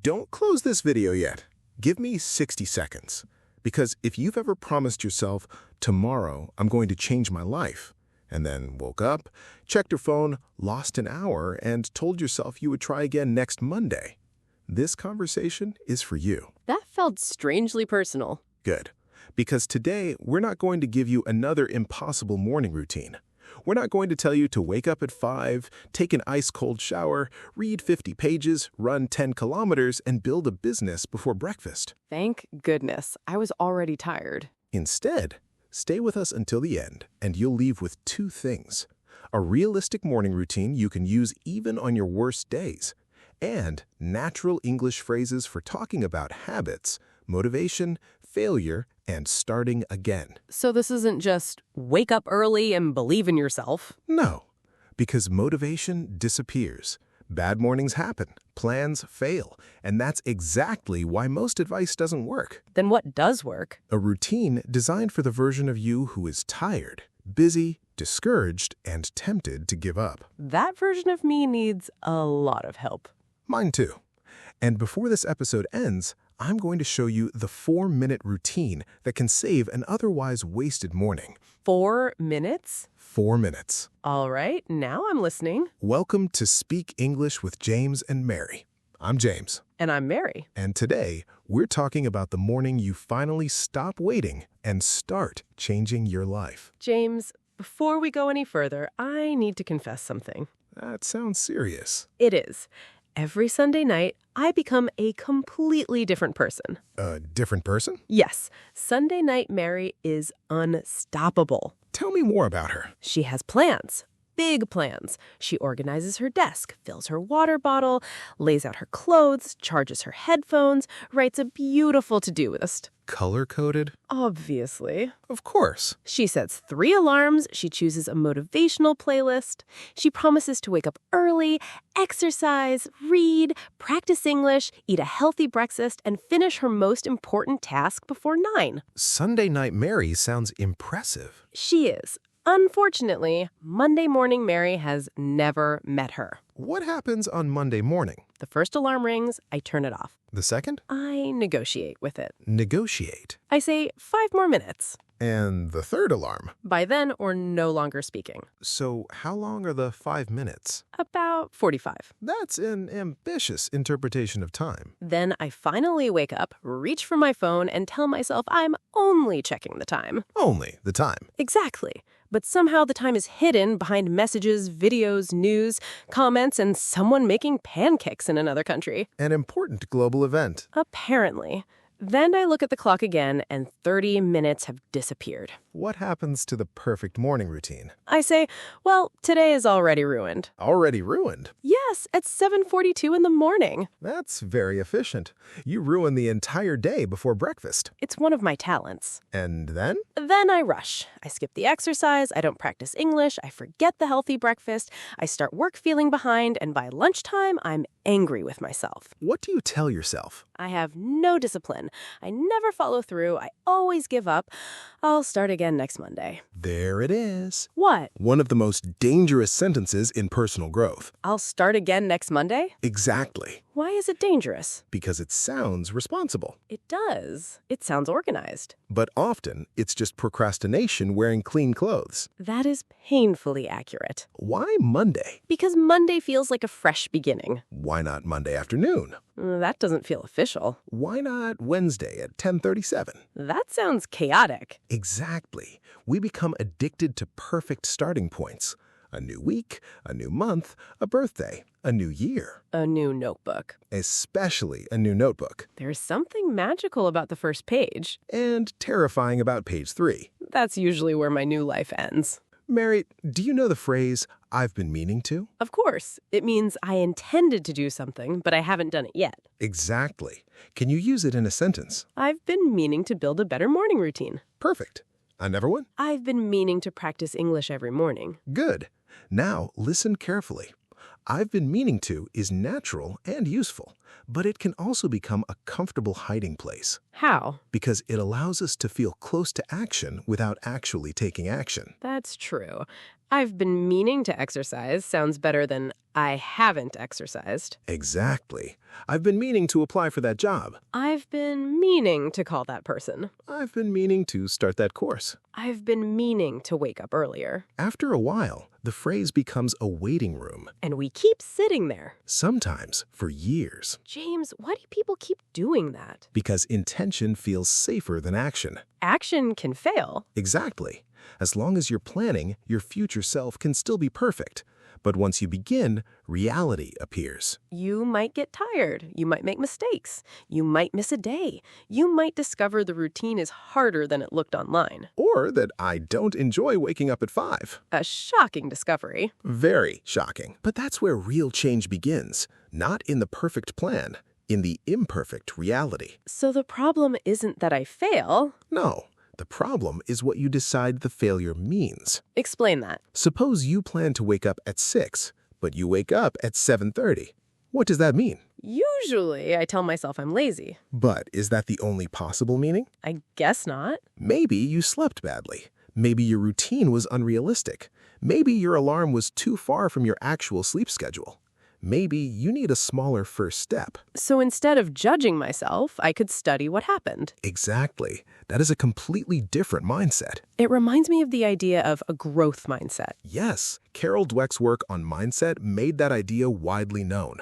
Don't close this video yet. Give me 60 seconds. Because if you've ever promised yourself, tomorrow I'm going to change my life, and then woke up, checked your phone, lost an hour, and told yourself you would try again next Monday, this conversation is for you. That felt strangely personal. Good. Because today, we're not going to give you another impossible morning routine. We're not going to tell you to wake up at 5, take an ice-cold shower, read 50 pages, run 10 kilometers, and build a business before breakfast. Thank goodness. I was already tired. Instead, stay with us until the end, and you'll leave with 2 things. A realistic morning routine you can use even on your worst days, and natural English phrases for talking about habits, motivation, failure, and starting again. So this isn't just wake up early and believe in yourself. No, because motivation disappears. Bad mornings happen, plans fail, and that's exactly why most advice doesn't work. Then what does work? A routine designed for the version of you who is tired, busy, discouraged, and tempted to give up. That version of me needs a lot of help. Mine too. And before this episode ends, I'm going to show you the 4-minute routine that can save an otherwise wasted morning. 4 minutes? 4 minutes. All right, now I'm listening. Welcome to Speak English with James and Mary. I'm James. And I'm Mary. And today, we're talking about the morning you finally stop waiting and start changing your life. James, before we go any further, I need to confess something. That sounds serious. It is. Every Sunday night, I become a completely different person. A different person? Yes, Sunday night Mary is unstoppable. Tell me more about her. She has plans, big plans. She organizes her desk, fills her water bottle, lays out her clothes, charges her headphones, writes a beautiful to-do list. Color-coded? Obviously. Of course. She sets 3 alarms. She chooses a motivational playlist. She promises to wake up early, exercise, read, practice English, eat a healthy breakfast, and finish her most important task before 9. Sunday Night Mary sounds impressive. She is. Unfortunately, Monday morning Mary has never met her. What happens on Monday morning? The first alarm rings, I turn it off. The second? I negotiate with it. Negotiate. I say 5 more minutes. And the third alarm? By then, we're no longer speaking. So how long are the 5 minutes? About 45. That's an ambitious interpretation of time. Then I finally wake up, reach for my phone, and tell myself I'm only checking the time. Only the time. Exactly. But somehow the time is hidden behind messages, videos, news, comments, and someone making pancakes in another country. An important global event. Apparently. Then I look at the clock again, and 30 minutes have disappeared. What happens to the perfect morning routine? I say, well, today is already ruined. Already ruined? Yes, at 7:42 in the morning. That's very efficient. You ruin the entire day before breakfast. It's one of my talents. And then? Then I rush. I skip the exercise, I don't practice English, I forget the healthy breakfast, I start work feeling behind, and by lunchtime, I'm angry with myself. What do you tell yourself? I have no discipline. I never follow through. I always give up. I'll start again next Monday. There it is. What? One of the most dangerous sentences in personal growth. I'll start again next Monday? Exactly. Why is it dangerous? Because it sounds responsible. It does. It sounds organized. But often, it's just procrastination wearing clean clothes. That is painfully accurate. Why Monday? Because Monday feels like a fresh beginning. Why not Monday afternoon? That doesn't feel official. Why not Wednesday at 10:37? That sounds chaotic. Exactly. We become addicted to perfect starting points. A new week, a new month, a birthday, a new year. A new notebook. Especially a new notebook. There's something magical about the first page. And terrifying about page 3. That's usually where my new life ends. Mary, do you know the phrase, "I've been meaning to"? Of course. It means I intended to do something, but I haven't done it yet. Exactly. Can you use it in a sentence? I've been meaning to build a better morning routine. Perfect. Another one? I've been meaning to practice English every morning. Good. Now, listen carefully. I've been meaning to is natural and useful, but it can also become a comfortable hiding place. How? Because it allows us to feel close to action without actually taking action. That's true. I've been meaning to exercise sounds better than I haven't exercised. Exactly. I've been meaning to apply for that job. I've been meaning to call that person. I've been meaning to start that course. I've been meaning to wake up earlier. After a while, the phrase becomes a waiting room. And we keep sitting there. Sometimes for years. James, why do people keep doing that? Because intention feels safer than action. Action can fail. Exactly. As long as you're planning, your future self can still be perfect. But once you begin, reality appears. You might get tired. You might make mistakes. You might miss a day. You might discover the routine is harder than it looked online. Or that I don't enjoy waking up at 5. A shocking discovery. Very shocking. But that's where real change begins. Not in the perfect plan, in the imperfect reality. So the problem isn't that I fail. No. The problem is what you decide the failure means. Explain that. Suppose you plan to wake up at 6, but you wake up at 7:30. What does that mean? Usually, I tell myself I'm lazy. But is that the only possible meaning? I guess not. Maybe you slept badly. Maybe your routine was unrealistic. Maybe your alarm was too far from your actual sleep schedule. Maybe you need a smaller first step. So instead of judging myself, I could study what happened. Exactly. That is a completely different mindset. It reminds me of the idea of a growth mindset. Yes, Carol Dweck's work on mindset made that idea widely known.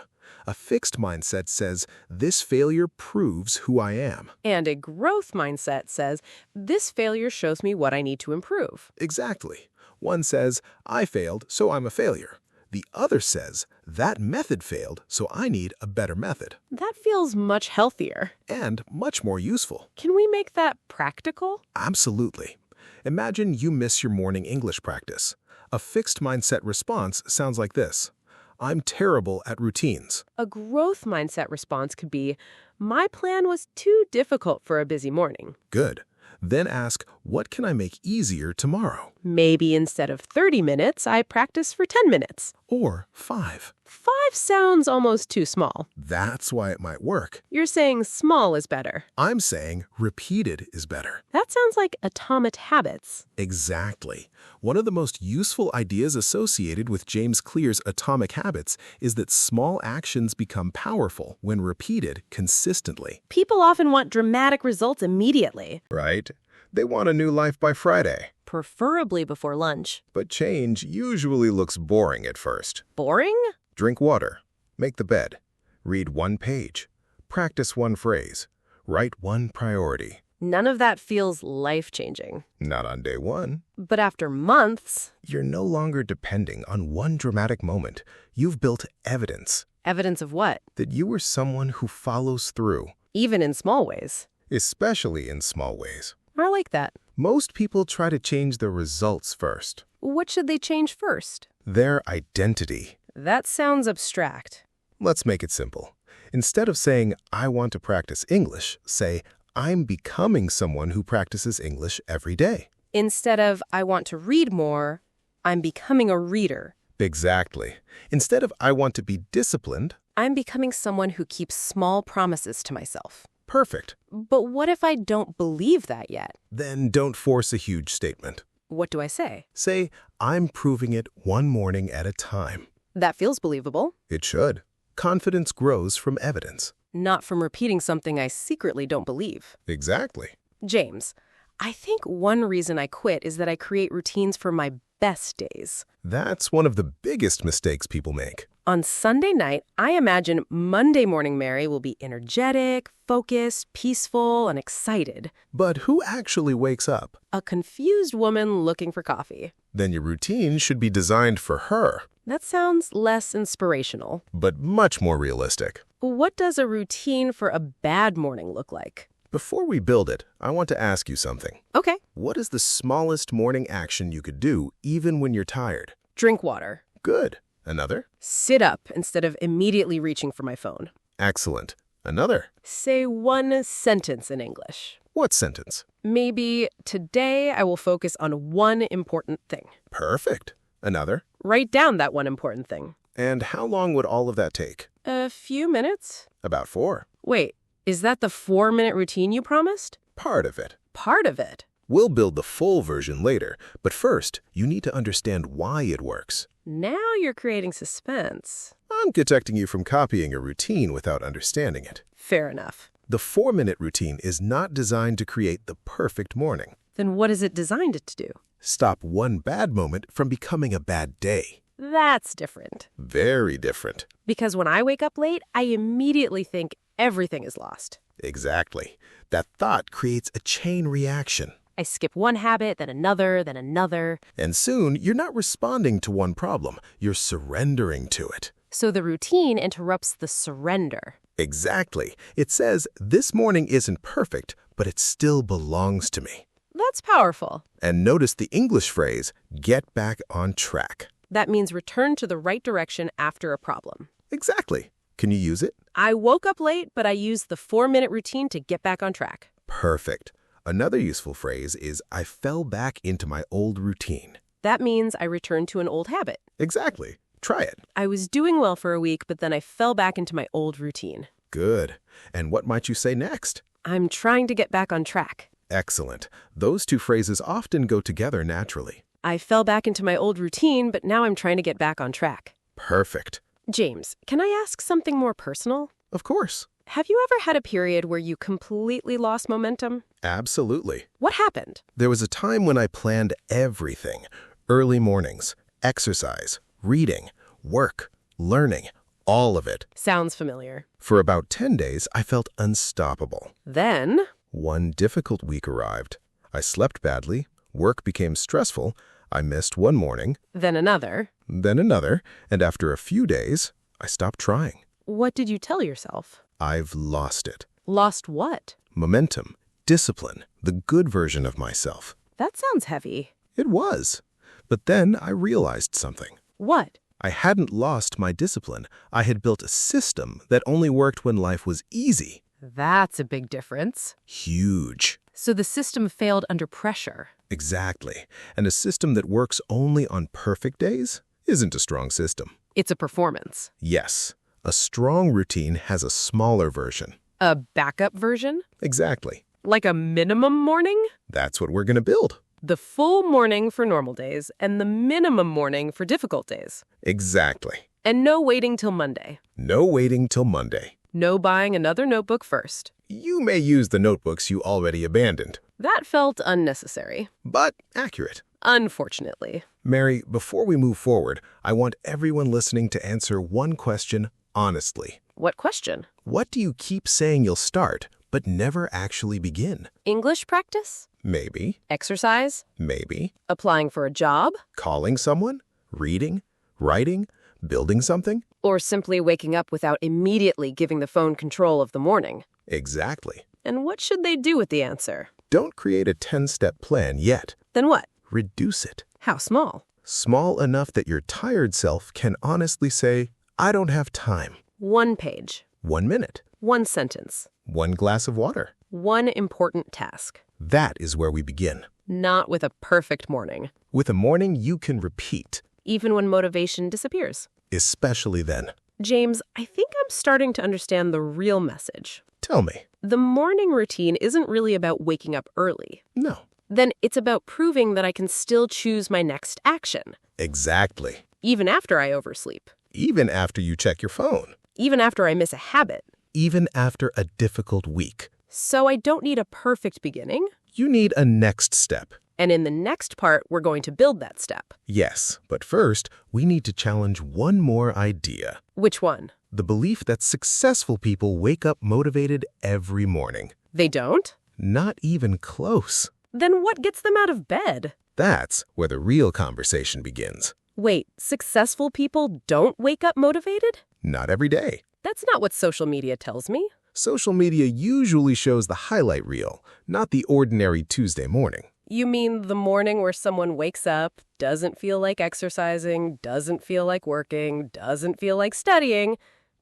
A fixed mindset says, this failure proves who I am. And a growth mindset says, this failure shows me what I need to improve. Exactly. One says, I failed, so I'm a failure. The other says, that method failed, so I need a better method. That feels much healthier. And much more useful. Can we make that practical? Absolutely. Imagine you miss your morning English practice. A fixed mindset response sounds like this. I'm terrible at routines. A growth mindset response could be, my plan was too difficult for a busy morning. Good. Then ask, what can I make easier tomorrow? Maybe instead of 30 minutes, I practice for 10 minutes. Or 5. 5 sounds almost too small. That's why it might work. You're saying small is better. I'm saying repeated is better. That sounds like atomic habits. Exactly. One of the most useful ideas associated with James Clear's atomic habits is that small actions become powerful when repeated consistently. People often want dramatic results immediately. Right? They want a new life by Friday. Preferably before lunch. But change usually looks boring at first. Boring? Drink water. Make the bed. Read 1 page. Practice 1 phrase. Write 1 priority. None of that feels life-changing. Not on day 1. But after months... You're no longer depending on one dramatic moment. You've built evidence. Evidence of what? That you are someone who follows through. Even in small ways. Especially in small ways. I like that. Most people try to change the results first. What should they change first? Their identity. That sounds abstract. Let's make it simple. Instead of saying, I want to practice English, say, I'm becoming someone who practices English every day. Instead of, I want to read more, I'm becoming a reader. Exactly. Instead of, I want to be disciplined, I'm becoming someone who keeps small promises to myself. Perfect. But what if I don't believe that yet? Then don't force a huge statement. What do I say? Say, I'm proving it 1 morning at a time. That feels believable. It should. Confidence grows from evidence. Not from repeating something I secretly don't believe. Exactly. James, I think one reason I quit is that I create routines for my best days. That's one of the biggest mistakes people make. On Sunday night, I imagine Monday morning Mary will be energetic, focused, peaceful, and excited. But who actually wakes up? A confused woman looking for coffee. Then your routine should be designed for her. That sounds less inspirational. But much more realistic. What does a routine for a bad morning look like? Before we build it, I want to ask you something. Okay. What is the smallest morning action you could do even when you're tired? Drink water. Good. Another? Sit up instead of immediately reaching for my phone. Excellent. Another? Say 1 sentence in English. What sentence? Maybe, today I will focus on 1 important thing. Perfect. Another? Write down that 1 important thing. And how long would all of that take? A few minutes. About 4. Wait, is that the 4-minute routine you promised? Part of it. Part of it. We'll build the full version later, but first, you need to understand why it works. Now you're creating suspense. I'm protecting you from copying a routine without understanding it. Fair enough. The 4-minute routine is not designed to create the perfect morning. Then what is it designed to do? Stop one bad moment from becoming a bad day. That's different. Very different. Because when I wake up late, I immediately think everything is lost. Exactly. That thought creates a chain reaction. I skip one habit, then another, then another. And soon, you're not responding to one problem. You're surrendering to it. So the routine interrupts the surrender. Exactly. It says, this morning isn't perfect, but it still belongs to me. That's powerful. And notice the English phrase, get back on track. That means return to the right direction after a problem. Exactly. Can you use it? I woke up late, but I used the 4-minute routine to get back on track. Perfect. Another useful phrase is, I fell back into my old routine. That means I returned to an old habit. Exactly. Try it. I was doing well for a week, but then I fell back into my old routine. Good. And what might you say next? I'm trying to get back on track. Excellent. Those two phrases often go together naturally. I fell back into my old routine, but now I'm trying to get back on track. Perfect. James, can I ask something more personal? Of course. Have you ever had a period where you completely lost momentum? Absolutely. What happened? There was a time when I planned everything. Early mornings, exercise, reading, work, learning, all of it. Sounds familiar. For about 10 days, I felt unstoppable. Then? One difficult week arrived. I slept badly, work became stressful, I missed one morning, Then another. then another, and after a few days, I stopped trying. What did you tell yourself? I've lost it. Lost what? Momentum, discipline, the good version of myself. That sounds heavy. It was. But then I realized something. What? I hadn't lost my discipline. I had built a system that only worked when life was easy. That's a big difference. Huge. So the system failed under pressure. Exactly. And a system that works only on perfect days isn't a strong system. It's a performance. Yes, a strong routine has a smaller version. A backup version? Exactly. Like a minimum morning? That's what we're going to build. The full morning for normal days and the minimum morning for difficult days. Exactly. And no waiting till Monday. No waiting till Monday. No buying another notebook first. You may use the notebooks you already abandoned, That felt unnecessary. but accurate. Unfortunately. Mary, before we move forward, I want everyone listening to answer one question honestly. What question? What do you keep saying you'll start, but never actually begin? English practice? Maybe, Exercise? maybe. Applying for a job? Calling someone? Reading? Writing? Building something? Or simply waking up without immediately giving the phone control of the morning? Exactly. And what should they do with the answer? Don't create a 10-step plan yet. Then what? Reduce it. How small? Small enough that your tired self can honestly say, I don't have time. 1 page. 1 minute. 1 sentence. 1 glass of water. 1 important task. That is where we begin. Not with a perfect morning. With a morning you can repeat, Even when motivation disappears. especially then. James, I think I'm starting to understand the real message. Tell me. The morning routine isn't really about waking up early. No. Then it's about proving that I can still choose my next action, Exactly. even after I oversleep, Even after you check your phone. even after I miss a habit. Even after a difficult week. So I don't need a perfect beginning. You need a next step. And in the next part, we're going to build that step. Yes, but first, we need to challenge one more idea. Which one? The belief that successful people wake up motivated every morning. They don't? Not even close. Then what gets them out of bed? That's where the real conversation begins. Wait, successful people don't wake up motivated? Not every day. That's not what social media tells me. Social media usually shows the highlight reel, not the ordinary Tuesday morning. You mean the morning where someone wakes up, doesn't feel like exercising, doesn't feel like working, doesn't feel like studying,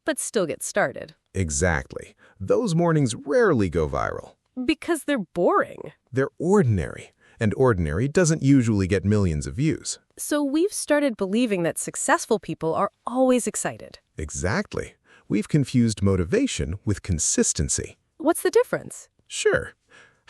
but still gets started? Exactly. Those mornings rarely go viral. Because they're boring. They're ordinary, and ordinary doesn't usually get millions of views. So we've started believing that successful people are always excited. Exactly. We've confused motivation with consistency. What's the difference? Sure.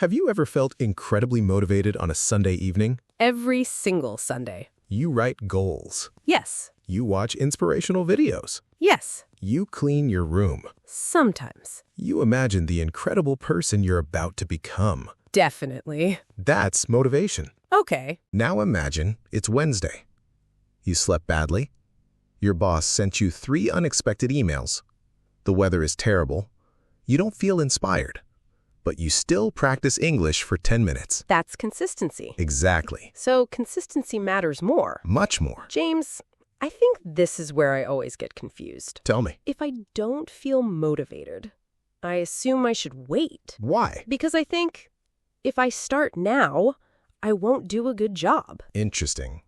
Have you ever felt incredibly motivated on a Sunday evening? Every single Sunday. You write goals. Yes. You watch inspirational videos. Yes. You clean your room. Sometimes. You imagine the incredible person you're about to become. Definitely. That's motivation. Okay. Now imagine it's Wednesday. You slept badly. Your boss sent you 3 unexpected emails. The weather is terrible. You don't feel inspired. But you still practice English for 10 minutes. That's consistency. Exactly. So consistency matters more. Much more. James, I think this is where I always get confused. Tell me. If I don't feel motivated, I assume I should wait. Why? Because I think if I start now, I won't do a good job. Interesting.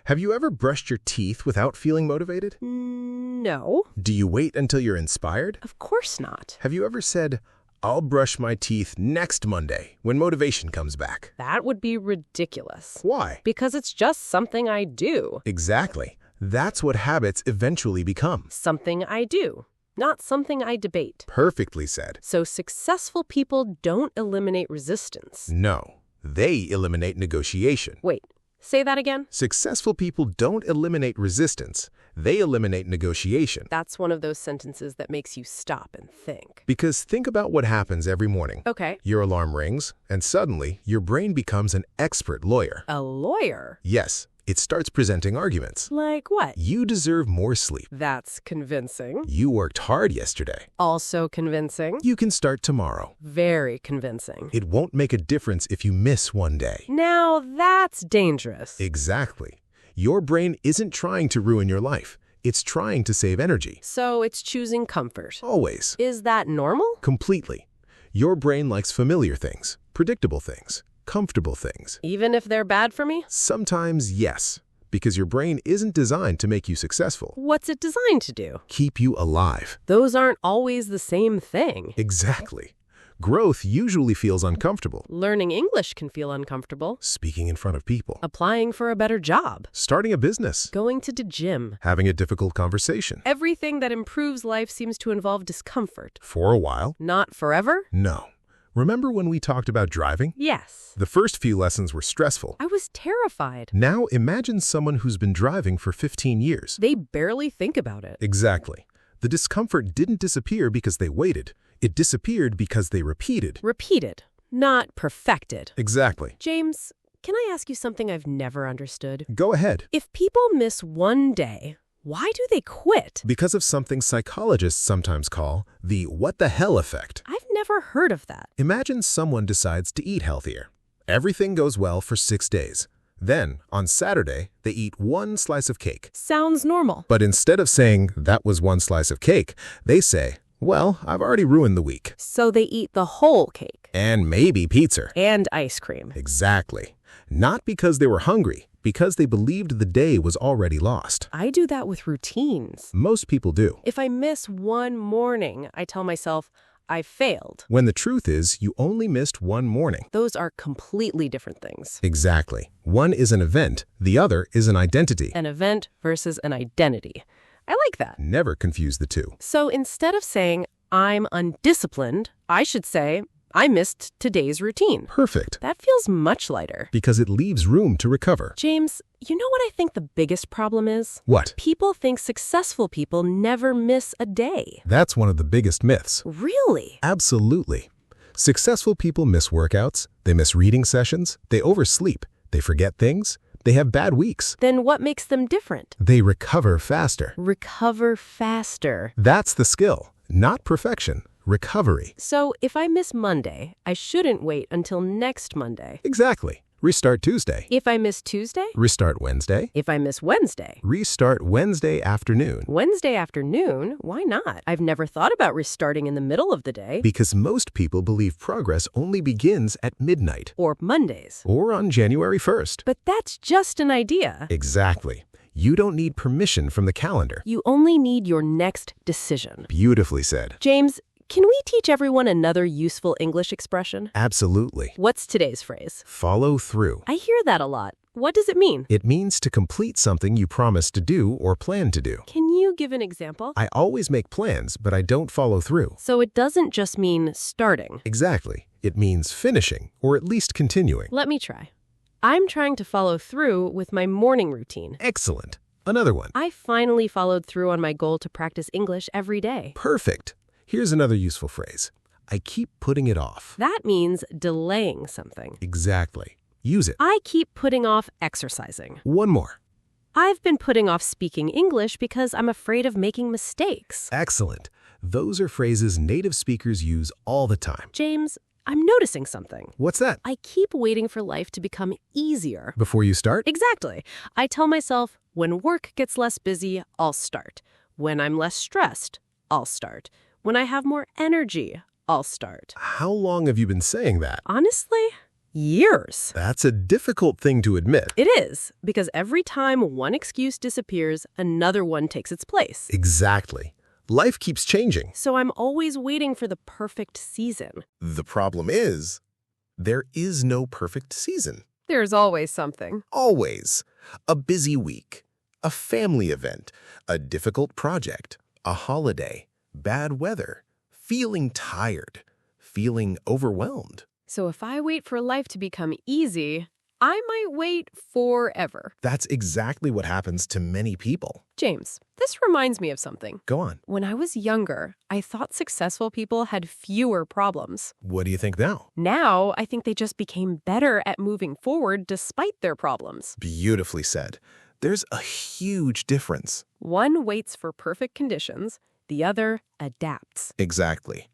Have you ever brushed your teeth without feeling motivated? No. Do you wait until you're inspired? Of course not. Have you ever said, I'll brush my teeth next Monday when motivation comes back? That would be ridiculous. Why? Because it's just something I do. Exactly. That's what habits eventually become. Something I do, not something I debate. Perfectly said. So successful people don't eliminate resistance. No, they eliminate negotiation. Wait, say that again? Successful people don't eliminate resistance. They eliminate negotiation. That's one of those sentences that makes you stop and think. Because think about what happens every morning. Okay. Your alarm rings, and suddenly your brain becomes an expert lawyer. A lawyer? Yes, it starts presenting arguments. Like what? You deserve more sleep. That's convincing. You worked hard yesterday. Also convincing. You can start tomorrow. Very convincing. It won't make a difference if you miss one day. Now that's dangerous. Exactly. Your brain isn't trying to ruin your life. It's trying to save energy. So it's choosing comfort. Always. Is that normal? Completely. Your brain likes familiar things, predictable things, comfortable things. Even if they're bad for me? Sometimes, yes, because your brain isn't designed to make you successful. What's it designed to do? Keep you alive. Those aren't always the same thing. Exactly. Growth usually feels uncomfortable. Learning English can feel uncomfortable. Speaking in front of people. Applying for a better job. Starting a business. Going to the gym. Having a difficult conversation. Everything that improves life seems to involve discomfort. For a while. Not forever? No. Remember when we talked about driving? Yes. The first few lessons were stressful. I was terrified. Now imagine someone who's been driving for 15 years. They barely think about it. Exactly. The discomfort didn't disappear because they waited. It disappeared because they repeated. Repeated, not perfected. Exactly. James, can I ask you something I've never understood? Go ahead. If people miss one day, why do they quit? Because of something psychologists sometimes call the what the hell effect. I've never heard of that. Imagine someone decides to eat healthier. Everything goes well for 6 days. Then, on Saturday, they eat 1 slice of cake. Sounds normal. But instead of saying, that was 1 slice of cake, they say, well, I've already ruined the week. So they eat the whole cake. And maybe pizza. And ice cream. Exactly. Not because they were hungry, because they believed the day was already lost. I do that with routines. Most people do. If I miss one morning, I tell myself, I failed. When the truth is, you only missed 1 morning. Those are completely different things. Exactly. One is an event, the other is an identity. An event versus an identity. I like that. Never confuse the two. So instead of saying, I'm undisciplined, I should say, I missed today's routine. Perfect. That feels much lighter. Because it leaves room to recover. James, you know what I think the biggest problem is? What? People think successful people never miss a day. That's one of the biggest myths. Really? Absolutely. Successful people miss workouts, they miss reading sessions, they oversleep, they forget things, they have bad weeks. Then what makes them different? They recover faster. Recover faster. That's the skill, not perfection. Recovery. So if I miss Monday, I shouldn't wait until next Monday. Exactly. Restart Tuesday. If I miss Tuesday? Restart Wednesday. If I miss Wednesday? Restart Wednesday afternoon. Wednesday afternoon? Why not? I've never thought about restarting in the middle of the day. Because most people believe progress only begins at midnight. Or Mondays. Or on January 1st. But that's just an idea. Exactly. You don't need permission from the calendar. You only need your next decision. Beautifully said. James, can we teach everyone another useful English expression? Absolutely. What's today's phrase? Follow through. I hear that a lot. What does it mean? It means to complete something you promised to do or plan to do. Can you give an example? I always make plans, but I don't follow through. So it doesn't just mean starting. Exactly. It means finishing, or at least continuing. Let me try. I'm trying to follow through with my morning routine. Excellent. Another one. I finally followed through on my goal to practice English every day. Perfect. Here's another useful phrase. I keep putting it off. That means delaying something. Exactly. Use it. I keep putting off exercising. One more. I've been putting off speaking English because I'm afraid of making mistakes. Excellent. Those are phrases native speakers use all the time. James, I'm noticing something. What's that? I keep waiting for life to become easier. Before you start? Exactly. I tell myself, when work gets less busy, I'll start. When I'm less stressed, I'll start. When I have more energy, I'll start. How long have you been saying that? Honestly, years. That's a difficult thing to admit. It is, because every time one excuse disappears, another one takes its place. Exactly. Life keeps changing. So I'm always waiting for the perfect season. The problem is, there is no perfect season. There's always something. Always. A busy week, a family event, a difficult project, a holiday, bad weather, feeling tired, feeling overwhelmed. So if I wait for life to become easy, I might wait forever. That's exactly what happens to many people. James, this reminds me of something. Go on. When I was younger, I thought successful people had fewer problems. What do you think now? Now, I think they just became better at moving forward despite their problems. Beautifully said. There's a huge difference. One waits for perfect conditions, the other adapts. Exactly.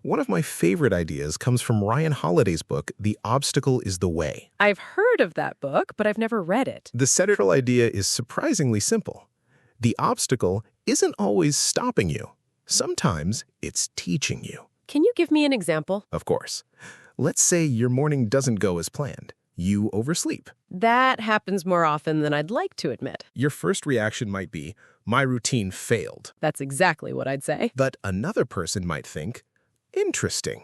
One of my favorite ideas comes from Ryan Holiday's book, The Obstacle is the Way. I've heard of that book, but I've never read it. The central idea is surprisingly simple. The obstacle isn't always stopping you. Sometimes it's teaching you. Can you give me an example? Of course. Let's say your morning doesn't go as planned. You oversleep. That happens more often than I'd like to admit. Your first reaction might be, my routine failed. That's exactly what I'd say. But another person might think, interesting.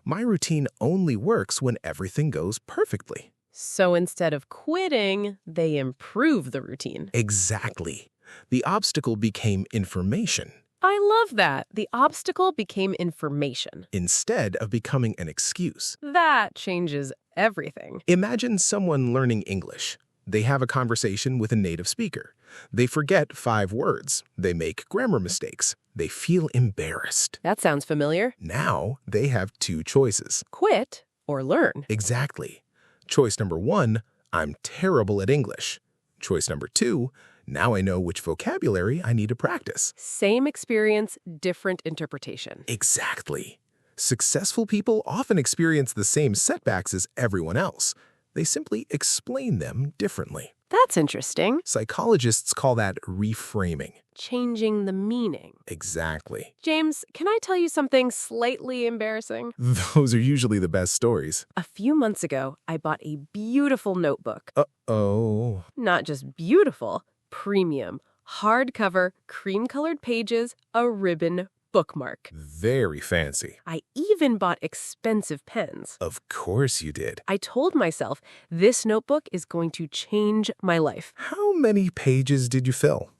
My routine only works when everything goes perfectly. So instead of quitting, they improve the routine. Exactly. The obstacle became information I love that. The obstacle became information. instead of becoming an excuse. That changes everything. Imagine someone learning English. They have a conversation with a native speaker. They forget 5 words. They make grammar mistakes. They feel embarrassed. That sounds familiar. Now they have 2 choices. Quit or learn. Exactly. Choice number 1, I'm terrible at English. Choice number 2, now I know which vocabulary I need to practice. Same experience, different interpretation. Exactly. Successful people often experience the same setbacks as everyone else. They simply explain them differently. That's interesting. Psychologists call that reframing. Changing the meaning. Exactly. James, can I tell you something slightly embarrassing? Those are usually the best stories. A few months ago, I bought a beautiful notebook. Uh-oh. Not just beautiful, premium, hardcover, cream-colored pages, a ribbon bookmark. Very fancy. I even bought expensive pens. Of course you did. I told myself this notebook is going to change my life. How many pages did you fill?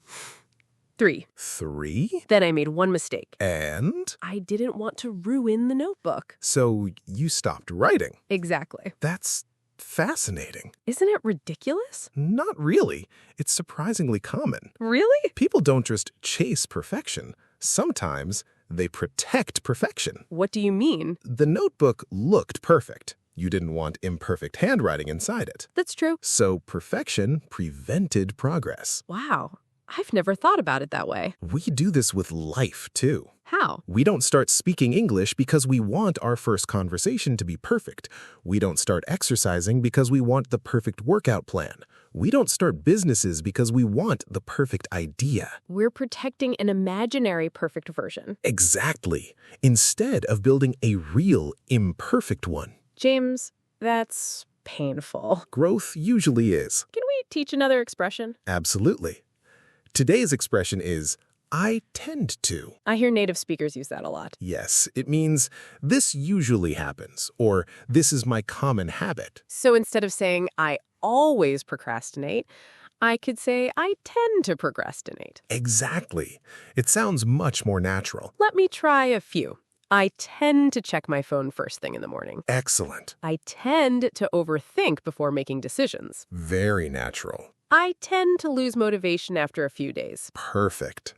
3. 3? Then I made one mistake. And? I didn't want to ruin the notebook. So you stopped writing. Exactly. That's fascinating. Isn't it ridiculous? Not really. It's surprisingly common. Really? People don't just chase perfection. Sometimes they protect perfection. What do you mean? The notebook looked perfect. You didn't want imperfect handwriting inside it. That's true. So perfection prevented progress. Wow. I've never thought about it that way. We do this with life, too. How? We don't start speaking English because we want our first conversation to be perfect. We don't start exercising because we want the perfect workout plan. We don't start businesses because we want the perfect idea. We're protecting an imaginary perfect version. Exactly. Instead of building a real, imperfect one. James, that's painful. Growth usually is. Can we teach another expression? Absolutely. Today's expression is, I tend to. I hear native speakers use that a lot. Yes, it means this usually happens, or this is my common habit. So instead of saying, I always procrastinate, I could say, I tend to procrastinate. Exactly. It sounds much more natural. Let me try a few. I tend to check my phone first thing in the morning. Excellent. I tend to overthink before making decisions. Very natural. I tend to lose motivation after a few days. Perfect.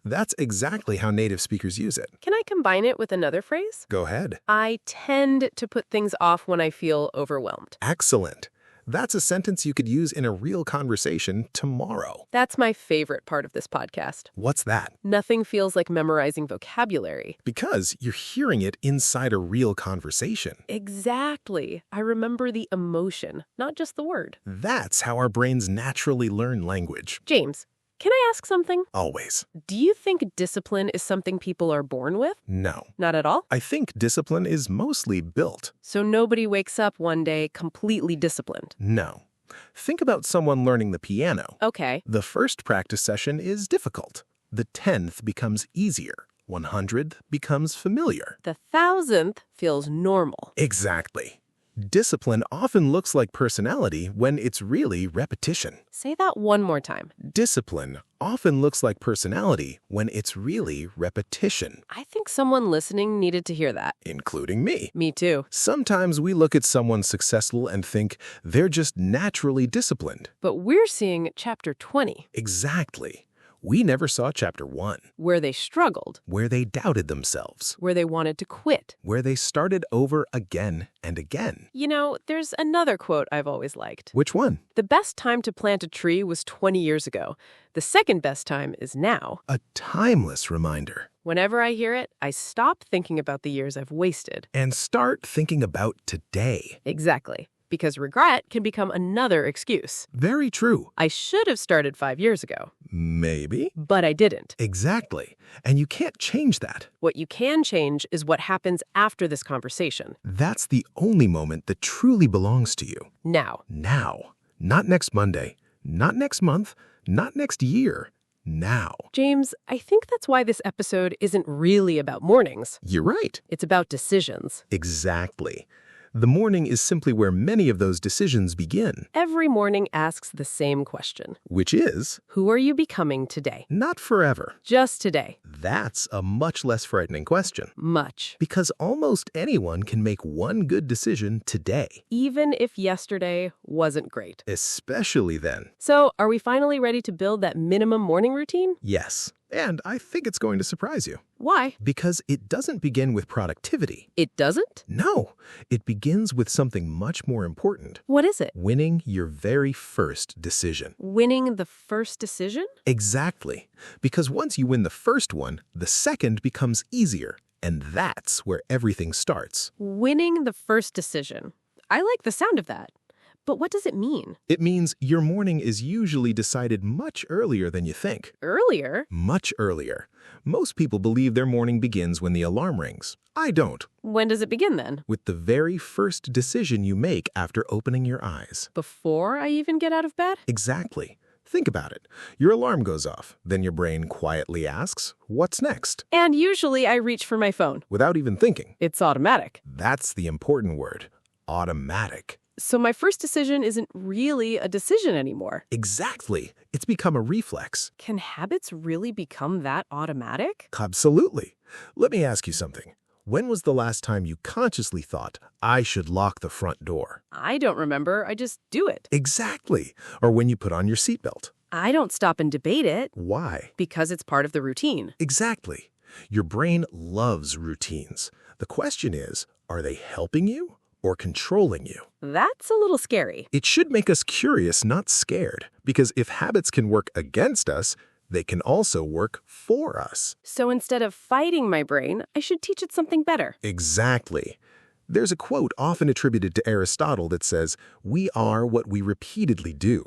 That's exactly how native speakers use it. Can I combine it with another phrase? Go ahead. I tend to put things off when I feel overwhelmed. Excellent. That's a sentence you could use in a real conversation tomorrow. That's my favorite part of this podcast. What's that? Nothing feels like memorizing vocabulary. Because you're hearing it inside a real conversation. Exactly. I remember the emotion, not just the word. That's how our brains naturally learn language. James, can I ask something? Always. Do you think discipline is something people are born with? No. Not at all? I think discipline is mostly built. So nobody wakes up one day completely disciplined? No. Think about someone learning the piano. Okay. The first practice session is difficult. The 10th becomes easier. 100th becomes familiar. The 1000th feels normal. Exactly. Discipline often looks like personality when it's really repetition. Say that one more time. Discipline often looks like personality when it's really repetition, I think someone listening needed to hear that. including me. Me too. Sometimes we look at someone successful and think they're just naturally disciplined. But we're seeing chapter 20, Exactly. We never saw chapter 1, where they struggled, where they doubted themselves, where they wanted to quit. where they started over again and again. You know, there's another quote I've always liked. Which one? The best time to plant a tree was 20 years ago. The second best time is now. A timeless reminder. Whenever I hear it, I stop thinking about the years I've wasted. And start thinking about today. Exactly. Because regret can become another excuse. Very true. I should have started 5 years ago, Maybe. but I didn't. Exactly. And you can't change that. What you can change is what happens after this conversation. That's the only moment that truly belongs to you. Now. Now. Not next Monday. Not next month. Not next year. Now. James, I think that's why this episode isn't really about mornings. You're right. It's about decisions. Exactly. The morning is simply where many of those decisions begin, Every morning asks the same question. which is Who are you becoming today? not forever. Just today. That's a much less frightening question. Much. Because almost anyone can make one good decision today, Even if yesterday wasn't great. especially then. So, are we finally ready to build that minimum morning routine? Yes, and I think it's going to surprise you. Why? Because it doesn't begin with productivity. It doesn't? No, it begins with something much more important. What is it? Winning your very first decision. Winning the first decision? Exactly. Because once you win the first one, the second becomes easier. And that's where everything starts. Winning the first decision. I like the sound of that. But what does it mean? It means your morning is usually decided much earlier than you think. Earlier? Much earlier. Most people believe their morning begins when the alarm rings. I don't. When does it begin then? With the very first decision you make after opening your eyes. Before I even get out of bed? Exactly. Think about it. Your alarm goes off. Then your brain quietly asks, what's next? And usually I reach for my phone. Without even thinking. It's automatic. That's the important word. Automatic. So my first decision isn't really a decision anymore. Exactly. It's become a reflex. Can habits really become that automatic? Absolutely. Let me ask you something. When was the last time you consciously thought, I should lock the front door? I don't remember. I just do it. Exactly. Or when you put on your seatbelt. I don't stop and debate it Why? because it's part of the routine. Exactly. Your brain loves routines. The question is, are they helping you or controlling you? That's a little scary. It should make us curious, not scared. Because if habits can work against us, they can also work for us. So instead of fighting my brain, I should teach it something better. Exactly. There's a quote often attributed to Aristotle that says, "We are what we repeatedly do."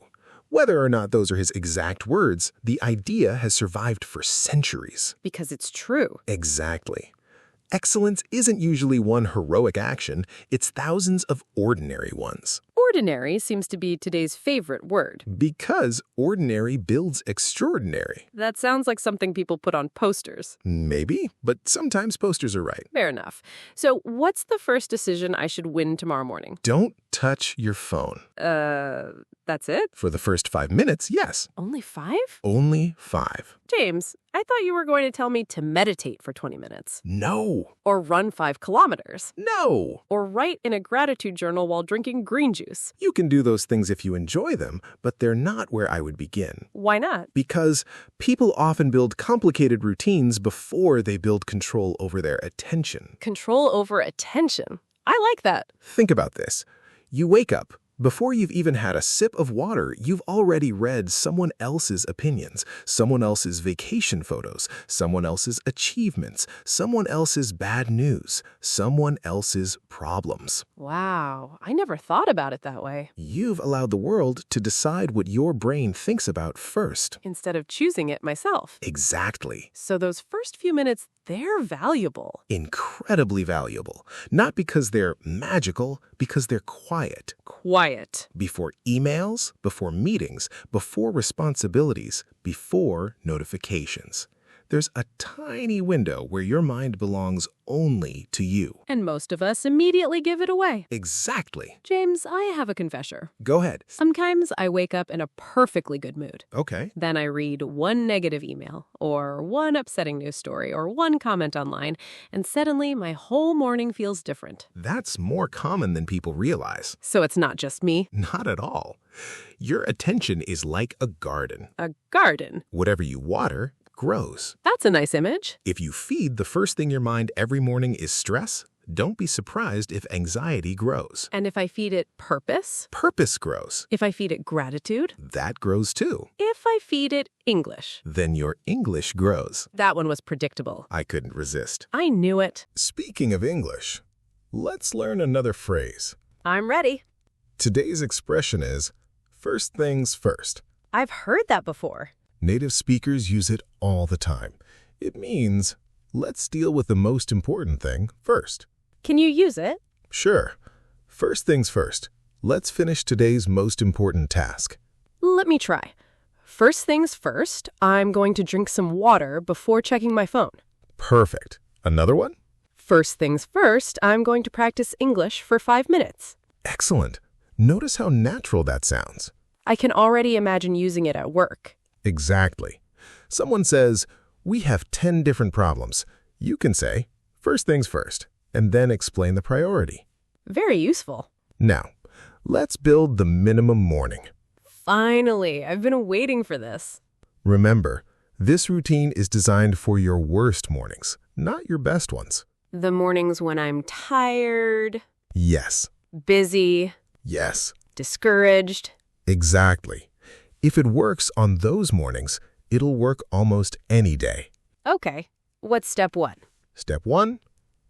Whether or not those are his exact words, the idea has survived for centuries. Because it's true. Exactly. Excellence isn't usually one heroic action, it's thousands of ordinary ones. Ordinary seems to be today's favorite word. Because ordinary builds extraordinary. That sounds like something people put on posters. Maybe, but sometimes posters are right. Fair enough. So what's the first decision I should win tomorrow morning? Don't touch your phone. That's it? For the first 5 minutes, yes. Only 5? Only 5. James, I thought you were going to tell me to meditate for 20 minutes. No. Or run 5 kilometers. No. Or write in a gratitude journal while drinking green juice. You can do those things if you enjoy them, but they're not where I would begin. Why not? Because people often build complicated routines before they build control over their attention. Control over attention. I like that. Think about this. You wake up. Before you've even had a sip of water, you've already read someone else's opinions, someone else's vacation photos, someone else's achievements, someone else's bad news, someone else's problems. Wow, I never thought about it that way. You've allowed the world to decide what your brain thinks about first. Instead of choosing it myself. Exactly. So those first few minutes, they're valuable. Incredibly valuable. Not because they're magical, because they're quiet. Quiet. Before emails, before meetings, before responsibilities, before notifications. There's a tiny window where your mind belongs only to you. And most of us immediately give it away. Exactly. James, I have a confessor. Go ahead. Sometimes I wake up in a perfectly good mood. Okay. Then I read one negative email, or one upsetting news story, or one comment online, and suddenly my whole morning feels different. That's more common than people realize. So it's not just me. Not at all. Your attention is like a garden. A garden. Whatever you water grows. That's a nice image. If you feed the first thing your mind every morning is stress, don't be surprised if anxiety grows. And if I feed it purpose? Purpose grows. If I feed it gratitude? That grows too. If I feed it English? Then your English grows. That one was predictable. I couldn't resist. I knew it. Speaking of English, let's learn another phrase. I'm ready. Today's expression is, first things first. I've heard that before. Native speakers use it all the time. It means, let's deal with the most important thing first. Can you use it? Sure. First things first. Let's finish today's most important task. Let me try. First things first, I'm going to drink some water before checking my phone. Perfect. Another one? First things first, I'm going to practice English for 5 minutes. Excellent. Notice how natural that sounds. I can already imagine using it at work. Exactly. Someone says, we have 10 different problems. You can say, first things first, and then explain the priority. Very useful. Now, let's build the minimum morning. Finally, I've been waiting for this. Remember, this routine is designed for your worst mornings, not your best ones. The mornings when I'm tired, Yes. busy, Yes. discouraged. Exactly. If it works on those mornings, it'll work almost any day. Okay, what's step 1? Step 1,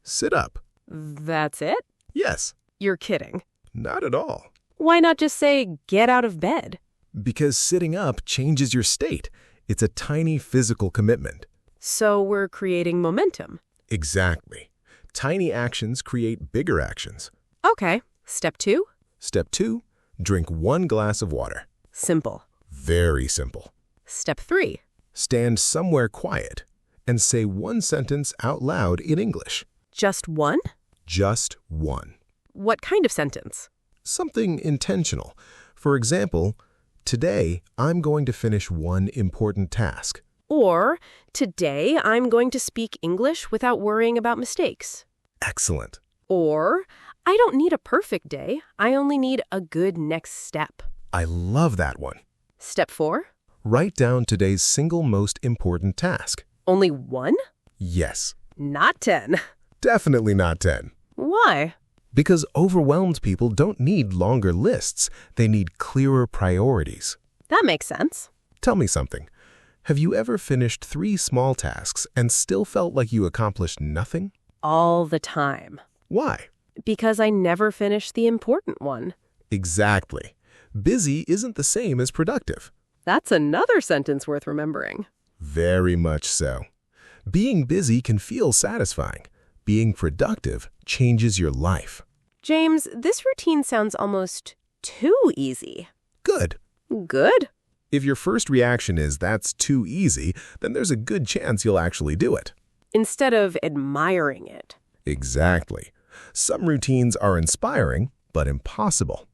sit up. That's it? Yes. You're kidding. Not at all. Why not just say, get out of bed? Because sitting up changes your state. It's a tiny physical commitment. So we're creating momentum. Exactly. Tiny actions create bigger actions. Okay, step 2? Step 2, drink 1 glass of water. Simple. Very simple. Step 3? Stand somewhere quiet and say 1 sentence out loud in English. Just 1? Just 1. What kind of sentence? Something intentional. For example, today I'm going to finish 1 important task. Or, today I'm going to speak English without worrying about mistakes. Excellent. Or, I don't need a perfect day, I only need a good next step. I love that one. Step 4? Write down today's single most important task. Only 1? Yes. Not 10. Definitely not 10. Why? Because overwhelmed people don't need longer lists. They need clearer priorities. That makes sense. Tell me something. Have you ever finished 3 small tasks and still felt like you accomplished nothing? All the time. Why? Because I never finish the important one. Exactly. Busy isn't the same as productive. That's another sentence worth remembering. Very much so. Being busy can feel satisfying. Being productive changes your life. James, this routine sounds almost Too easy. Good. Good. If your first reaction is that's too easy, then there's a good chance you'll actually do it. Instead of admiring it. Exactly. Some routines are inspiring, but impossible.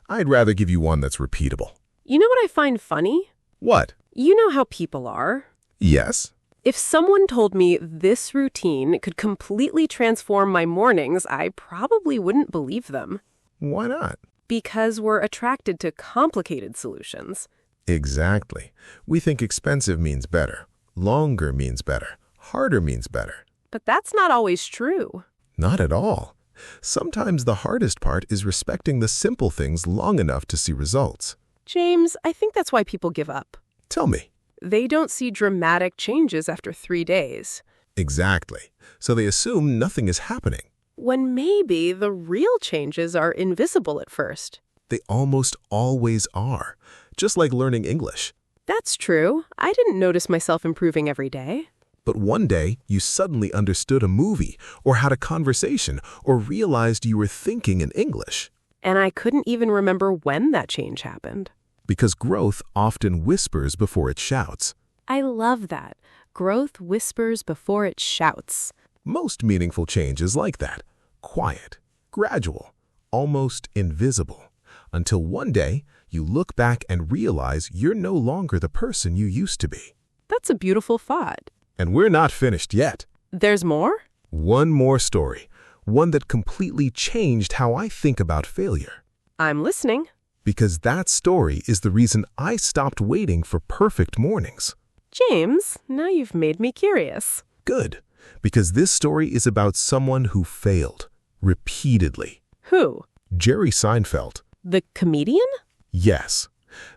I'd rather give you one that's repeatable. You know what I find funny? What? You know how people are. Yes? If someone told me this routine could completely transform my mornings, I probably wouldn't believe them. Why not? Because we're attracted to complicated solutions. Exactly. We think expensive means better, longer means better, harder means better. But that's not always true. Not at all. Sometimes the hardest part is respecting the simple things long enough to see results. James, I think that's why people give up. Tell me. They don't see dramatic changes after 3 days. Exactly. So they assume nothing is happening. When maybe the real changes are invisible at first. They almost always are, just like learning English. That's true. I didn't notice myself improving every day. But one day, you suddenly understood a movie, or had a conversation, or realized you were thinking in English. And I couldn't even remember when that change happened. Because growth often whispers before it shouts. I love that. Growth whispers before it shouts. Most meaningful change is like that. Quiet, gradual, almost invisible. Until one day, you look back and realize you're no longer the person you used to be. That's a beautiful thought. And we're not finished yet. There's more? One more story. One that completely changed how I think about failure. I'm listening. Because that story is the reason I stopped waiting for perfect mornings. James, now you've made me curious. Good. Because this story is about someone who failed. Repeatedly. Who? Jerry Seinfeld. The comedian? Yes.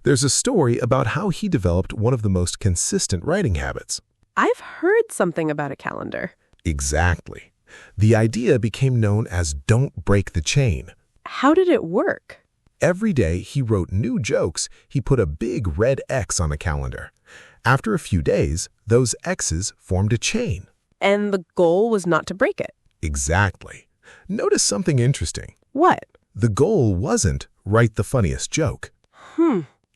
There's a story about how he developed one of the most consistent writing habits. I've heard something about a calendar. Exactly. The idea became known as "don't break the chain." How did it work? Every day he wrote new jokes, he put a big red X on a calendar. After a few days, those X's formed a chain. And the goal was not to break it. Exactly. Notice something interesting. What? The goal wasn't write the funniest joke.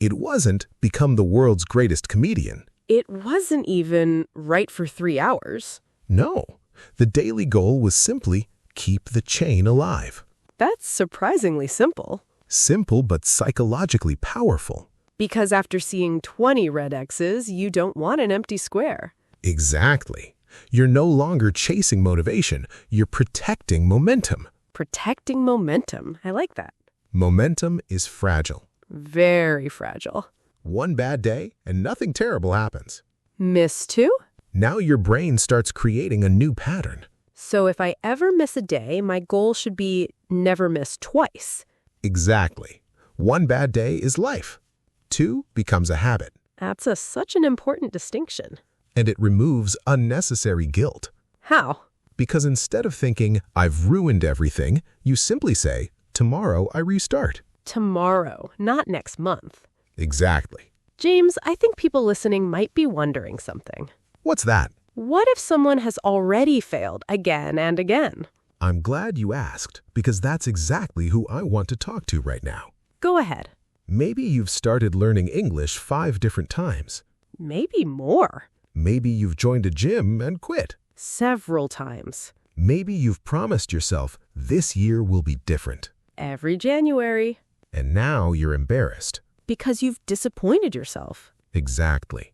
It wasn't become the world's greatest comedian. It wasn't even write for 3 hours. No. The daily goal was simply keep the chain alive. That's surprisingly simple. Simple but psychologically powerful. Because after seeing 20 red X's, you don't want an empty square. Exactly. You're no longer chasing motivation. You're protecting momentum. Protecting momentum. I like that. Momentum is fragile. Very fragile. One bad day and nothing terrible happens. Miss 2? Now your brain starts creating a new pattern. So if I ever miss a day, my goal should be never miss twice. Exactly. One bad day is life. 2 becomes a habit. That's such an important distinction. And it removes unnecessary guilt. How? Because instead of thinking, I've ruined everything, you simply say, tomorrow I restart. Tomorrow, not next month. Exactly. James, I think people listening might be wondering something. What's that? What if someone has already failed again and again? I'm glad you asked, because that's exactly who I want to talk to right now. Go ahead. Maybe you've started learning English 5 different times. Maybe more. Maybe you've joined a gym and quit. Several times. Maybe you've promised yourself this year will be different. Every January. And now you're embarrassed. Because you've disappointed yourself. Exactly.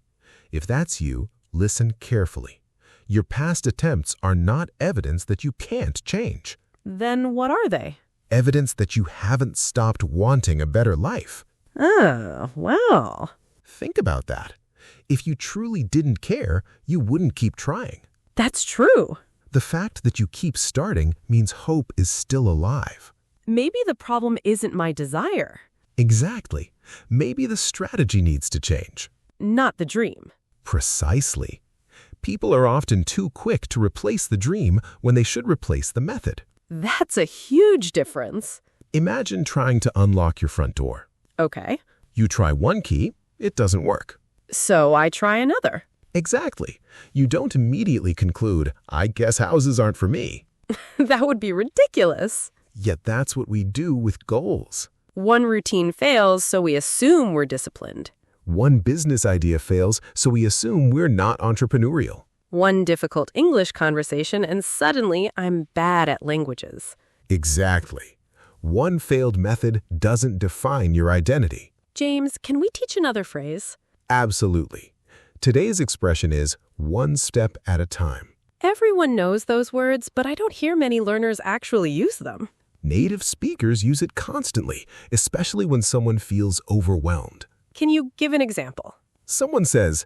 If that's you, listen carefully. Your past attempts are not evidence that you can't change. Then what are they? Evidence that you haven't stopped wanting a better life. Oh, wow. Think about that. If you truly didn't care, you wouldn't keep trying. That's true. The fact that you keep starting means hope is still alive. Maybe the problem isn't my desire. Exactly. Maybe the strategy needs to change. Not the dream. Precisely. People are often too quick to replace the dream when they should replace the method. That's a huge difference. Imagine trying to unlock your front door. Okay. You try one key, it doesn't work. So I try another. Exactly. You don't immediately conclude, I guess houses aren't for me. That would be ridiculous. Yet that's what we do with goals. One routine fails, so we assume we're disciplined. One business idea fails, so we assume we're not entrepreneurial. One difficult English conversation, and suddenly I'm bad at languages. Exactly. One failed method doesn't define your identity. James, can we teach another phrase? Absolutely. Today's expression is one step at a time. Everyone knows those words, but I don't hear many learners actually use them. Native speakers use it constantly, especially when someone feels overwhelmed. Can you give an example? Someone says,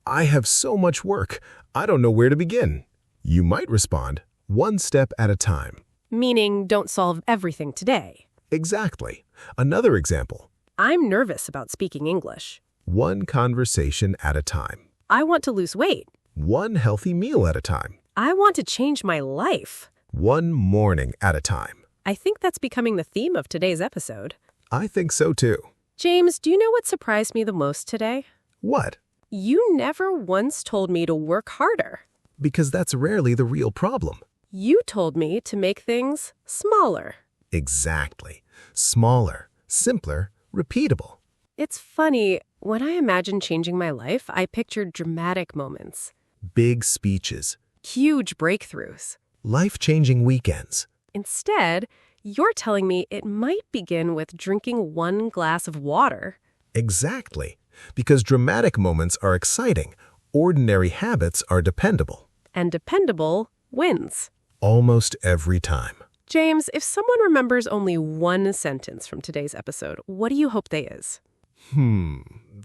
"I have so much work, I don't know where to begin." You might respond, one step at a time. Meaning, don't solve everything today. Exactly. Another example, I'm nervous about speaking English. one conversation at a time. I want to lose weight. One healthy meal at a time. I want to change my life. One morning at a time. I think that's becoming the theme of today's episode. I think so too. James, do you know what surprised me the most today? What? You never once told me to work harder. Because that's rarely the real problem. You told me to make things smaller. Exactly. Smaller, simpler, repeatable. It's funny, when I imagine changing my life, I pictured dramatic moments, Big speeches. huge breakthroughs. Life-changing weekends. Instead, you're telling me it might begin with drinking one glass of water. Exactly. Because dramatic moments are exciting. Ordinary habits are dependable. And dependable wins. Almost every time. James, if someone remembers only one sentence from today's episode, what do you hope they is?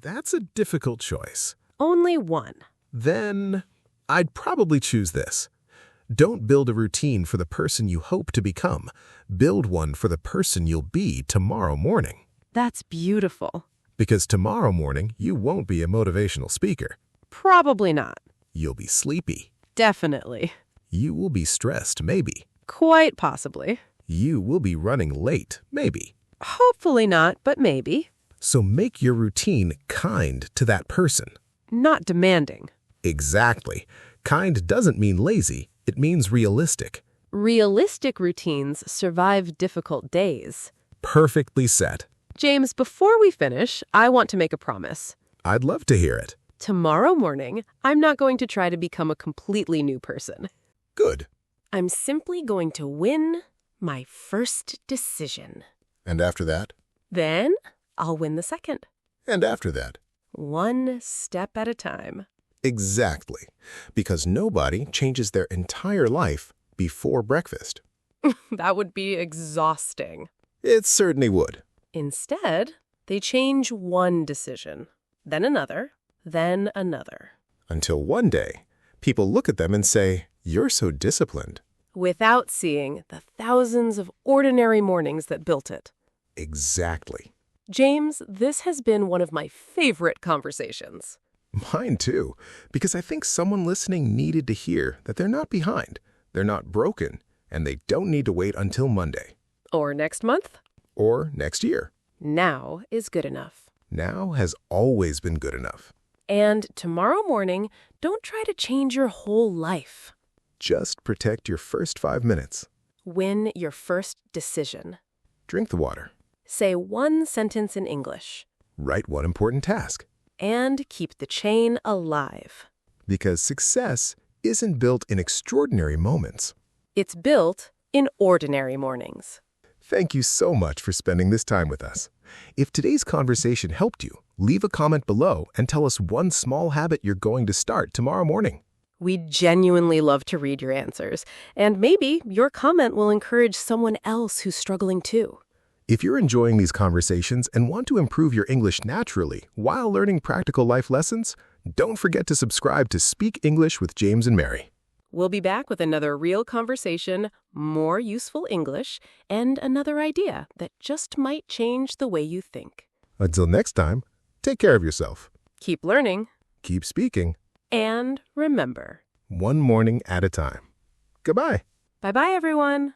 That's a difficult choice. Only one. Then I'd probably choose this. Don't build a routine for the person you hope to become. Build one for the person you'll be tomorrow morning. That's beautiful. Because tomorrow morning, you won't be a motivational speaker. Probably not. You'll be sleepy. Definitely. You will be stressed, maybe. Quite possibly. You will be running late, maybe. Hopefully not, but maybe. So make your routine kind to that person. Not demanding. Exactly. Kind doesn't mean lazy. It means realistic. Realistic routines survive difficult days. Perfectly said. James, before we finish, I want to make a promise. I'd love to hear it. Tomorrow morning, I'm not going to try to become a completely new person. Good. I'm simply going to win my first decision. And after that? Then I'll win the second. And after that? One step at a time. Exactly. Because nobody changes their entire life before breakfast. That would be exhausting. It certainly would. Instead, they change one decision, then another, then another. Until one day, people look at them and say, "You're so disciplined." Without seeing the thousands of ordinary mornings that built it. Exactly. James, this has been one of my favorite conversations. Mine too, because I think someone listening needed to hear that they're not behind, they're not broken, and they don't need to wait until Monday. Or next month. Or next year. Now is good enough. Now has always been good enough. And tomorrow morning, don't try to change your whole life. Just protect your first 5 minutes. Win your first decision. Drink the water. Say one sentence in English. Write one important task. And keep the chain alive. Because success isn't built in extraordinary moments. It's built in ordinary mornings. Thank you so much for spending this time with us. If today's conversation helped you, leave a comment below and tell us one small habit you're going to start tomorrow morning. We genuinely love to read your answers, and maybe your comment will encourage someone else who's struggling too. If you're enjoying these conversations and want to improve your English naturally while learning practical life lessons, don't forget to subscribe to Speak English with James and Mary. We'll be back with another real conversation, more useful English, and another idea that just might change the way you think. Until next time, take care of yourself. Keep learning. Keep speaking. And remember. One morning at a time. Goodbye. Bye-bye, everyone.